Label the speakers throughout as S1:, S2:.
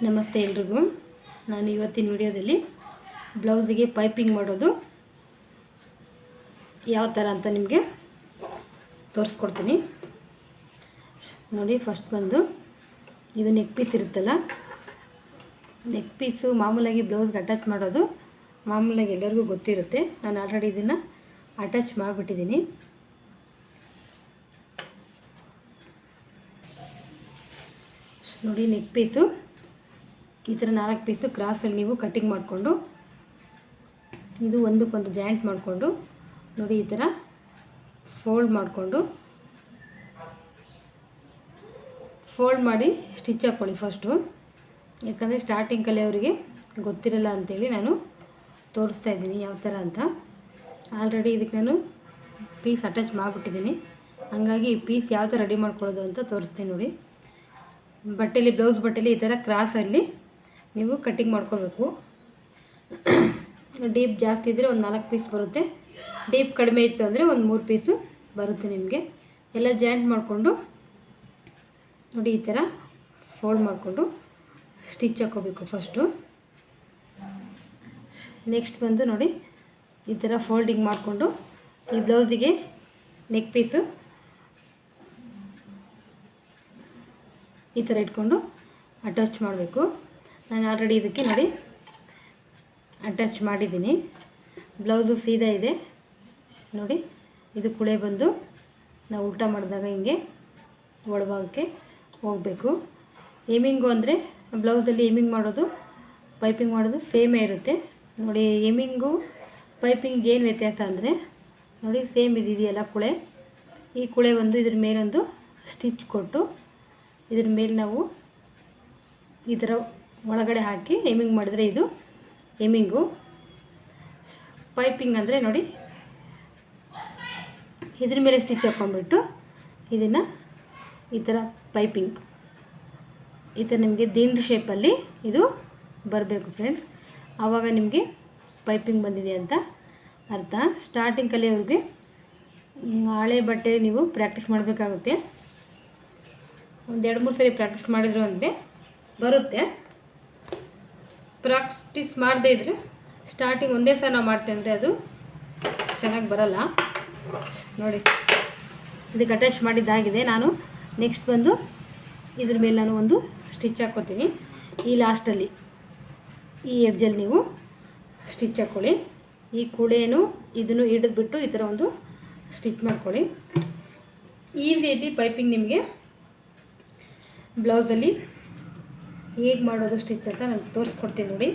S1: ನಮಸ್ತೆ ಎಲ್ರಿಗೂ. ನಾನು ಇವತ್ತಿನ ವಿಡಿಯೋದಲ್ಲಿ ಬ್ಲೌಸಿಗೆ ಪೈಪಿಂಗ್ ಮಾಡೋದು ಯಾವ ಥರ ಅಂತ ನಿಮಗೆ ತೋರಿಸ್ಕೊಡ್ತೀನಿ ನೋಡಿ. ಫಸ್ಟ್ ಬಂದು ಇದು ನೆಕ್ ಪೀಸ್ ಇರುತ್ತಲ್ಲ, ನೆಕ್ ಪೀಸು ಮಾಮೂಲಾಗಿ ಬ್ಲೌಸ್ಗೆ ಅಟ್ಯಾಚ್ ಮಾಡೋದು ಮಾಮೂಲಾಗಿ ಎಲ್ಲರಿಗೂ ಗೊತ್ತಿರುತ್ತೆ. ನಾನು ಆಲ್ರೆಡಿ ಇದನ್ನು ಅಟ್ಯಾಚ್ ಮಾಡಿಬಿಟ್ಟಿದ್ದೀನಿ. ನೋಡಿ, ನೆಕ್ ಪೀಸು ಈ ಥರ 4 ಪೀಸು ಕ್ರಾಸಲ್ಲಿ ನೀವು ಕಟ್ಟಿಂಗ್ ಮಾಡಿಕೊಂಡು ಇದು ಒಂದಕ್ಕೊಂದು ಜಾಯಿಂಟ್ ಮಾಡಿಕೊಂಡು ನೋಡಿ ಈ ಥರ ಫೋಲ್ಡ್ ಮಾಡಿ ಸ್ಟಿಚ್ ಹಾಕ್ಕೊಳ್ಳಿ ಫಸ್ಟು. ಯಾಕಂದರೆ ಸ್ಟಾರ್ಟಿಂಗ್ ಕಲಿಯೋರಿಗೆ ಗೊತ್ತಿರಲ್ಲ ಅಂಥೇಳಿ ನಾನು ತೋರಿಸ್ತಾ ಇದ್ದೀನಿ ಯಾವ ಥರ ಅಂತ. ಆಲ್ರೆಡಿ ಇದಕ್ಕೆ ನಾನು ಪೀಸ್ ಅಟ್ಯಾಚ್ ಮಾಡಿಬಿಟ್ಟಿದ್ದೀನಿ, ಹಾಗಾಗಿ ಈ ಪೀಸ್ ಯಾವ ಥರ ರೆಡಿ ಮಾಡ್ಕೊಳ್ಳೋದು ಅಂತ ತೋರಿಸ್ತೀನಿ ನೋಡಿ. ಬಟ್ಟೆಲಿ ಬ್ಲೌಸ್ ಬಟ್ಟೆಲಿ ಈ ಥರ ಕ್ರಾಸಲ್ಲಿ ನೀವು ಕಟ್ಟಿಂಗ್ ಮಾಡ್ಕೋಬೇಕು. ಡೀಪ್ ಜಾಸ್ತಿ ಇದ್ದರೆ ಒಂದು 4 ಪೀಸ್ ಬರುತ್ತೆ, ಡೀಪ್ ಕಡಿಮೆ ಇತ್ತು ಅಂದರೆ ಒಂದು 3 ಪೀಸು ಬರುತ್ತೆ ನಿಮಗೆ. ಎಲ್ಲ ಜಾಯಿಂಟ್ ಮಾಡಿಕೊಂಡು ನೋಡಿ ಈ ಥರ ಫೋಲ್ಡ್ ಮಾಡಿಕೊಂಡು ಸ್ಟಿಚ್ ಹಾಕ್ಕೋಬೇಕು ಫಸ್ಟು. ನೆಕ್ಸ್ಟ್ ಬಂದು ನೋಡಿ ಈ ಥರ ಫೋಲ್ಡಿಂಗ್ ಮಾಡಿಕೊಂಡು ಈ ಬ್ಲೌಸಿಗೆ ನೆಕ್ ಪೀಸು ಈ ಥರ ಇಟ್ಕೊಂಡು ಅಟ್ಯಾಚ್ ಮಾಡಬೇಕು. ನಾನು ಆಲ್ರೆಡಿ ಇದಕ್ಕೆ ನೋಡಿ ಅಟ್ಯಾಚ್ ಮಾಡಿದ್ದೀನಿ. ಬ್ಲೌಸು ಸೀದಾ ಇದೆ ನೋಡಿ. ಇದು ಕುಳೆ ಬಂದು ನಾವು ಉಲ್ಟಾ ಮಾಡಿದಾಗ ಹಿಂಗೆ ಒಳಭಾಗಕ್ಕೆ ಹೋಗಬೇಕು. ಏಮಿಂಗು ಅಂದರೆ ಬ್ಲೌಸಲ್ಲಿ ಏಮಿಂಗ್ ಮಾಡೋದು ಪೈಪಿಂಗ್ ಮಾಡೋದು ಸೇಮೇ ಇರುತ್ತೆ ನೋಡಿ. ಏಮಿಂಗು ಪೈಪಿಂಗ್ ಏನು ವ್ಯತ್ಯಾಸ ಅಂದರೆ ನೋಡಿ, ಸೇಮ್ ಇದೆಯಲ್ಲ ಕುಳೆ, ಈ ಕುಳೆ ಒಂದು ಇದ್ರ ಮೇಲೊಂದು ಸ್ಟಿಚ್ ಕೊಟ್ಟು ಇದ್ರ ಮೇಲೆ ನಾವು ಈ ಥರ ಒಳಗಡೆ ಹಾಕಿ ಏಮಿಂಗ್ ಮಾಡಿದ್ರೆ ಇದು ಏಮಿಂಗು. ಪೈಪಿಂಗ್ ಅಂದರೆ ನೋಡಿ ಇದ್ರ ಮೇಲೆ ಸ್ಟಿಚ್ ಹಾಕ್ಕೊಂಡ್ಬಿಟ್ಟು ಇದನ್ನು ಈ ಥರ ಪೈಪಿಂಗ್ ಈ ಥರ ನಿಮಗೆ ದಿಂಡು ಶೇಪಲ್ಲಿ ಇದು ಬರಬೇಕು ಫ್ರೆಂಡ್ಸ್. ಆವಾಗ ನಿಮಗೆ ಪೈಪಿಂಗ್ ಬಂದಿದೆ ಅಂತ ಅರ್ಥ. ಸ್ಟಾರ್ಟಿಂಗ್ ಕಲಿಯೋರಿಗೆ ಹಳೆ ಬಟ್ಟೆ ನೀವು ಪ್ರಾಕ್ಟೀಸ್ ಮಾಡಬೇಕಾಗುತ್ತೆ. ಒಂದು 2-3 ಸರಿ ಪ್ರಾಕ್ಟೀಸ್ ಮಾಡಿದ್ರು ಅಂದರೆ ಬರುತ್ತೆ. ಪ್ರಾಕ್ಟೀಸ್ ಮಾಡದೇ ಇದ್ದರೆ ಸ್ಟಾರ್ಟಿಂಗ್ ಒಂದೇ ಸಲ ನಾವು ಮಾಡ್ತೇವೆ ಅಂದರೆ ಅದು ಚೆನ್ನಾಗಿ ಬರಲ್ಲ ನೋಡಿ. ಇದಕ್ಕೆ ಅಟ್ಯಾಚ್ ಮಾಡಿದ್ದಾಗಿದೆ. ನಾನು ನೆಕ್ಸ್ಟ್ ಬಂದು ಇದ್ರ ಮೇಲೆ ನಾನು ಒಂದು ಸ್ಟಿಚ್ ಹಾಕ್ಕೋತೀನಿ. ಈ ಲಾಸ್ಟಲ್ಲಿ ಈ ಎಡ್ಜಲ್ಲಿ ನೀವು ಸ್ಟಿಚ್ ಹಾಕ್ಕೊಳ್ಳಿ. ಈ ಕೂಡೇನು ಇದನ್ನು ಹಿಡಿದ್ಬಿಟ್ಟು ಈ ಥರ ಒಂದು ಸ್ಟಿಚ್ ಮಾಡ್ಕೊಳ್ಳಿ. ಈಸಿಯಾಗಿ ಪೈಪಿಂಗ್ ನಿಮಗೆ ಬ್ಲೌಸಲ್ಲಿ ಹೇಗೆ ಮಾಡೋದು ಸ್ಟಿಚ್ ಅಂತ ನಾನು ತೋರಿಸ್ಕೊಡ್ತೀನಿ ನೋಡಿ.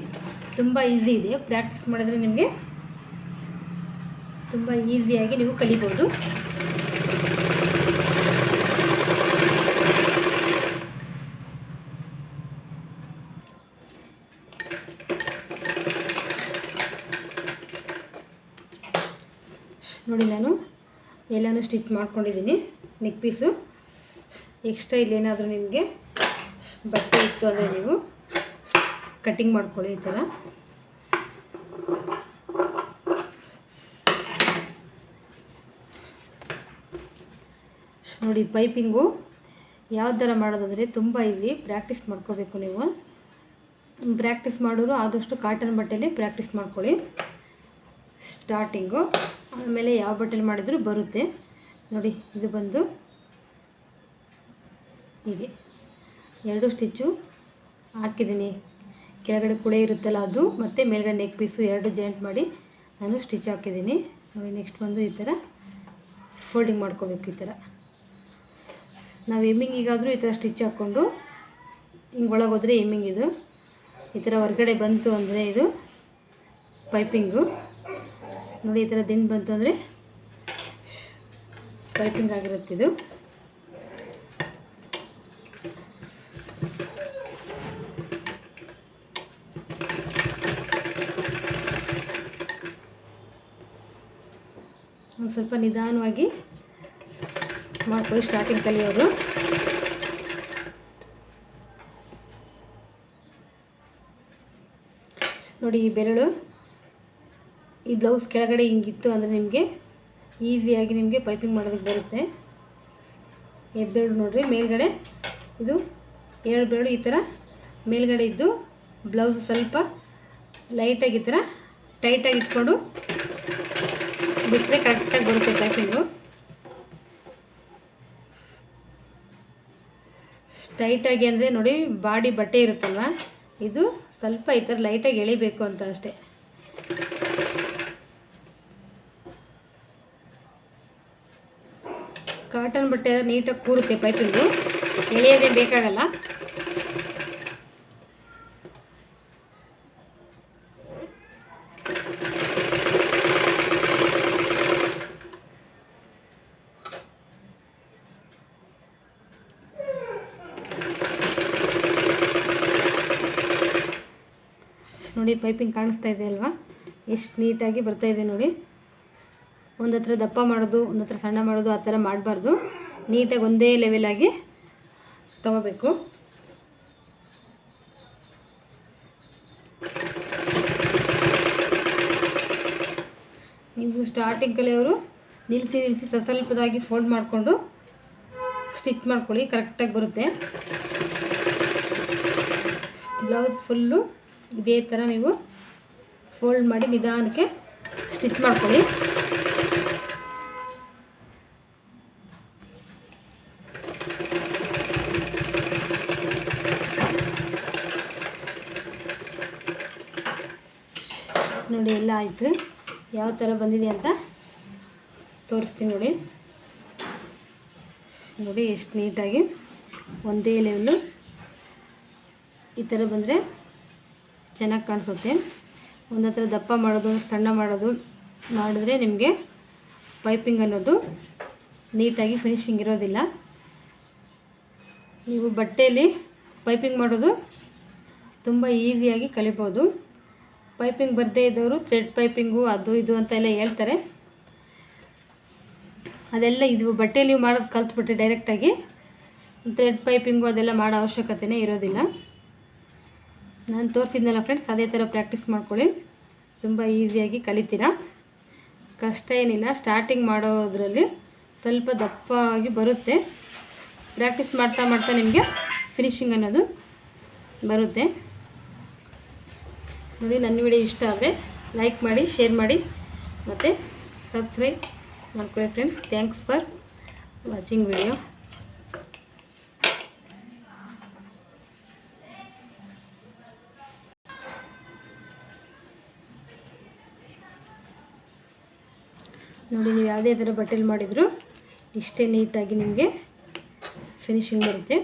S1: ತುಂಬ ಈಸಿ ಇದೆ, ಪ್ರಾಕ್ಟೀಸ್ ಮಾಡಿದ್ರೆ ನಿಮಗೆ ತುಂಬ ಈಸಿಯಾಗಿ ನೀವು ಕಲಿಬೋದು. ನೋಡಿ, ನಾನು ಎಲ್ಲನೂ ಸ್ಟಿಚ್ ಮಾಡ್ಕೊಂಡಿದ್ದೀನಿ. ನೆಕ್ ಪೀಸು ಎಕ್ಸ್ಟ್ರಾ ಇಲ್ಲೇನಾದರೂ ನಿಮಗೆ ಬಟ್ಟೆ ಇತ್ತು ಅಂದರೆ ನೀವು ಕಟ್ಟಿಂಗ್ ಮಾಡ್ಕೊಳ್ಳಿ ಈ ಥರ. ನೋಡಿ, ಪೈಪಿಂಗು ಯಾವ ಥರ ಮಾಡೋದಂದರೆ ತುಂಬ ಈಸಿ. ಪ್ರಾಕ್ಟೀಸ್ ಮಾಡ್ಕೋಬೇಕು ನೀವು. ಪ್ರಾಕ್ಟೀಸ್ ಮಾಡೋರು ಆದಷ್ಟು ಕಾಟನ್ ಬಟ್ಟೆಯಲ್ಲಿ ಪ್ರಾಕ್ಟೀಸ್ ಮಾಡ್ಕೊಳ್ಳಿ ಸ್ಟಾರ್ಟಿಂಗು. ಆಮೇಲೆ ಯಾವ ಬಟ್ಟೆಲಿ ಮಾಡಿದರೂ ಬರುತ್ತೆ ನೋಡಿ. ಇದು ಬಂದು ಹೀಗೆ 2 ಸ್ಟಿಚ್ಚು ಹಾಕಿದ್ದೀನಿ. ಕೆಳಗಡೆ ಕುಳೆ ಇರುತ್ತಲ್ಲ ಅದು ಮತ್ತು ಮೇಲ್ಗಡೆ ನೆಕ್ ಪೀಸು 2 ಜಾಯಿಂಟ್ ಮಾಡಿ ನಾನು ಸ್ಟಿಚ್ ಹಾಕಿದ್ದೀನಿ ನೋಡಿ. ನೆಕ್ಸ್ಟ್ ಬಂದು ಈ ಥರ ಫೋಲ್ಡಿಂಗ್ ಮಾಡ್ಕೋಬೇಕು. ಈ ಥರ ನಾವು ಎಮ್ಮಿಂಗಿಗಾದರೂ ಈ ಥರ ಸ್ಟಿಚ್ ಹಾಕ್ಕೊಂಡು ಹಿಂಗೆ ಒಳಗೆ ಹೋದರೆ ಎಮ್ಮಿಂಗ್, ಇದು ಈ ಥರ ಹೊರಗಡೆ ಬಂತು ಅಂದರೆ ಇದು ಪೈಪಿಂಗು ನೋಡಿ. ಈ ಥರ ದಿಂಡು ಬಂತು ಅಂದರೆ ಪೈಪಿಂಗ್ ಆಗಿರುತ್ತಿದ್ದು. ಒಂದು ಸ್ವಲ್ಪ ನಿಧಾನವಾಗಿ ಮಾಡ್ಕೊಳ್ಳಿ ಸ್ಟಾರ್ಟಿಂಗ್ ಕಲಿಯೋರು. ನೋಡಿ, ಈ ಬೆರಳು ಈ ಬ್ಲೌಸ್ ಕೆಳಗಡೆ ಹಿಂಗಿತ್ತು ಅಂದರೆ ನಿಮಗೆ ಈಸಿಯಾಗಿ ನಿಮಗೆ ಪೈಪಿಂಗ್ ಮಾಡೋದಕ್ಕೆ ಬರುತ್ತೆ. ಹೆಬ್ಬೆರಳು ನೋಡಿರಿ ಮೇಲ್ಗಡೆ ಇದು 2 ಬೆರಳು ಈ ಥರ ಮೇಲ್ಗಡೆ ಇದ್ದು ಬ್ಲೌಸ್ ಸ್ವಲ್ಪ ಲೈಟಾಗಿ ಈ ಥರ ಟೈಟಾಗಿ ಇಟ್ಕೊಂಡು ಬಿಟ್ಟರೆ ಕರೆಕ್ಟಾಗಿ ಬರುತ್ತೆ ಪೈಪಿಂಗು. ಟೈಟಾಗಿ ಅಂದರೆ ನೋಡಿ ಬಾಡಿ ಬಟ್ಟೆ ಇರುತ್ತಲ್ವ, ಇದು ಸ್ವಲ್ಪ ಈ ಥರ ಲೈಟಾಗಿ ಎಳಿಬೇಕು ಅಂತ ಅಷ್ಟೇ. ಕಾಟನ್ ಬಟ್ಟೆ ನೀಟಾಗಿ ಕೂರುತ್ತೆ ಪೈಪಿಂಗು, ಎಳೆಯೋದೇ ಬೇಕಾಗಲ್ಲ. ನೋಡಿ ಪೈಪಿಂಗ್ ಕಾಣಿಸ್ತಾ ಇದೆ ಅಲ್ವಾ, ಎಷ್ಟು ನೀಟಾಗಿ ಬರ್ತಾಯಿದೆ ನೋಡಿ. ಒಂದು ಹತ್ರ ದಪ್ಪ ಮಾಡೋದು, ಒಂದು ಹತ್ರ ಸಣ್ಣ ಮಾಡೋದು ಆ ಥರ ಮಾಡಬಾರ್ದು. ನೀಟಾಗಿ ಒಂದೇ ಲೆವೆಲಾಗಿ ತಗೋಬೇಕು. ನೀವು ಸ್ಟಾರ್ಟಿಂಗ್ ಕಲಿಯೋರು ನಿಲ್ಲಿಸಿ ಸ್ವಲ್ಪದಾಗಿ ಫೋಲ್ಡ್ ಮಾಡಿಕೊಂಡು ಸ್ಟಿಚ್ ಮಾಡ್ಕೊಳ್ಳಿ, ಕರೆಕ್ಟಾಗಿ ಬರುತ್ತೆ. ಬ್ಲೌಸ್ ಫುಲ್ಲು ಇದೇ ಥರ ನೀವು ಫೋಲ್ಡ್ ಮಾಡಿ ನಿಧಾನಕ್ಕೆ ಸ್ಟಿಚ್ ಮಾಡ್ಕೊಳ್ಳಿ. ನೋಡಿ ಎಲ್ಲ ಆಯಿತು. ಯಾವ ಥರ ಬಂದಿದೆ ಅಂತ ತೋರಿಸ್ತೀನಿ ನೋಡಿ. ನೋಡಿ ಎಷ್ಟು ನೀಟಾಗಿ ಒಂದೇ ಲೆವೆಲ್ಲು ಈ ಥರ ಬಂದರೆ ಚೆನ್ನಾಗಿ ಕಾಣಿಸುತ್ತೆ. ಒಂದು ಹತ್ರ ದಪ್ಪ ಮಾಡೋದು, ಸಣ್ಣ ಮಾಡೋದು ಮಾಡಿದ್ರೆ ನಿಮಗೆ ಪೈಪಿಂಗ್ ಅನ್ನೋದು ನೀಟಾಗಿ ಫಿನಿಶಿಂಗ್ ಇರೋದಿಲ್ಲ. ನೀವು ಬಟ್ಟೆಯಲ್ಲಿ ಪೈಪಿಂಗ್ ಮಾಡೋದು ತುಂಬ ಈಸಿಯಾಗಿ ಕಲಿಬೋದು. ಪೈಪಿಂಗ್ ಬರದೇ ಇದ್ದವರು ಥ್ರೆಡ್ ಪೈಪಿಂಗು ಅದು ಇದು ಅಂತ ಎಲ್ಲ ಹೇಳ್ತಾರೆ. ಅದೆಲ್ಲ ಇದು ಬಟ್ಟೆಯಲ್ಲಿ ನೀವು ಮಾಡೋದು ಕಲ್ತ್ಬಿಟ್ರೆ ಡೈರೆಕ್ಟಾಗಿ ಥ್ರೆಡ್ ಪೈಪಿಂಗು ಅದೆಲ್ಲ ಮಾಡೋ ಅವಶ್ಯಕತೆಯೇ ಇರೋದಿಲ್ಲ. ನಾನು ತೋರಿಸಿದ್ನಲ್ಲ ಫ್ರೆಂಡ್ಸ್, ಅದೇ ಥರ ಪ್ರಾಕ್ಟೀಸ್ ಮಾಡ್ಕೊಳ್ಳಿ, ತುಂಬ ಈಸಿಯಾಗಿ ಕಲಿತೀರಾ. ಕಷ್ಟ ಏನಿಲ್ಲ. ಸ್ಟಾರ್ಟಿಂಗ್ ಮಾಡೋದ್ರಲ್ಲಿ ಸ್ವಲ್ಪ ದಪ್ಪಾಗಿ ಬರುತ್ತೆ. ಪ್ರಾಕ್ಟೀಸ್ ಮಾಡ್ತಾ ಮಾಡ್ತಾ ನಿಮಗೆ ಫಿನಿಶಿಂಗ್ ಅನ್ನೋದು ಬರುತ್ತೆ. ನೋಡಿ, ನನ್ನ ವಿಡಿಯೋ ಇಷ್ಟ ಆದರೆ ಲೈಕ್ ಮಾಡಿ, ಶೇರ್ ಮಾಡಿ ಮತ್ತು ಸಬ್ಸ್ಕ್ರೈಬ್ ಮಾಡ್ಕೊಳ್ಳಿ friends. Thanks for watching video. ನೋಡಿ, ನೀವು ಯಾವುದೇ ಥರ ಬಟ್ಟೆಲಿ ಮಾಡಿದರೂ ಇಷ್ಟೇ ನೀಟಾಗಿ ನಿಮಗೆ ಫಿನಿಶಿಂಗ್ ಬರುತ್ತೆ.